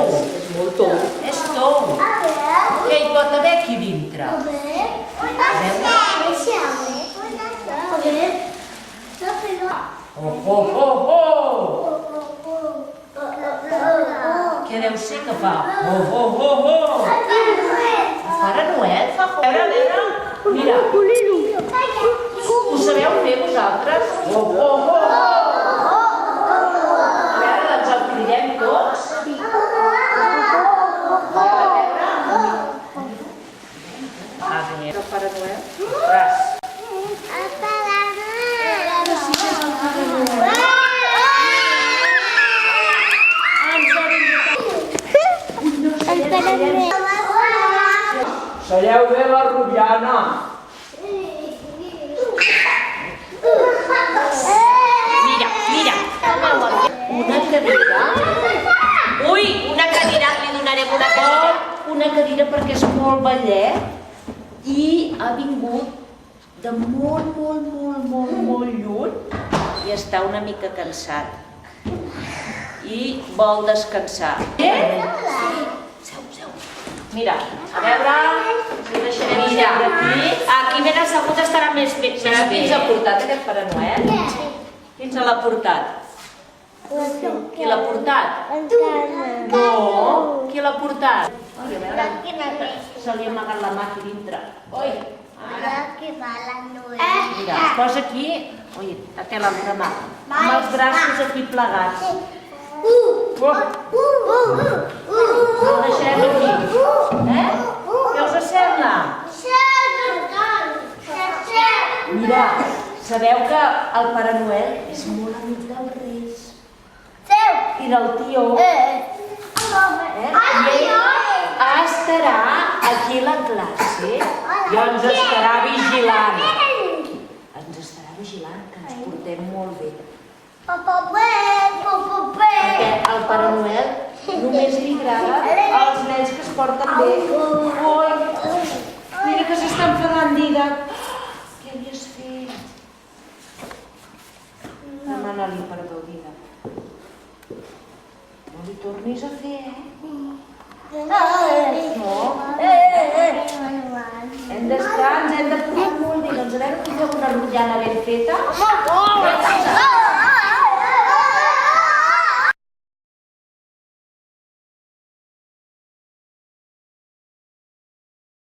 És molt tou. És tou. Què hi pot haver aquí dintre? Oh, oh, oh, oh! Què deu ser que fa? Oh, oh, oh, oh! Pare Noel fa... A veure, mira. Ho sabeu fer vosaltres? Oh, oh, oh! A veure, doncs el cridem tots. El Pare Noel. Ras. Seieu bé la rotllana. Mira. Una cadira. Ui, una cadira, li donarem una cadira. Una cadira perquè és molt vellet i ha vingut de molt lluny i està una mica cansat. I vol descansar. Seu. Mira, a veure, si el deixarem seure aquí. Aquí ben assegut estarà més bé. Qui ens ha portat aquest Pare Noel? Qui ens l'ha portat? Qui l'ha portat? No, qui l'ha portat? A veure, se li ha amagat la mà aquí dintre. Oi, mira, es posa aquí, oi, la tela amb la mà, amb els braços aquí plegats. El deixarem aquí. Què us sembla? Mira, sabeu que el Pare Noel és molt amic dels Reis i del tió. I ell estarà aquí a la classe i ens estarà vigilant. Ens estarà vigilant, que ens portem molt bé. Perquè al Pare Noel només li agrada als nens que es porten bé. Ui, mira que s'està enfadant, Didac. Què havies fet? Demana-li perdó, Didac. No li tornis a fer, No. Hem d'estar, ens hem de posar molt bé. Doncs a veure si fem una rotllana ben feta.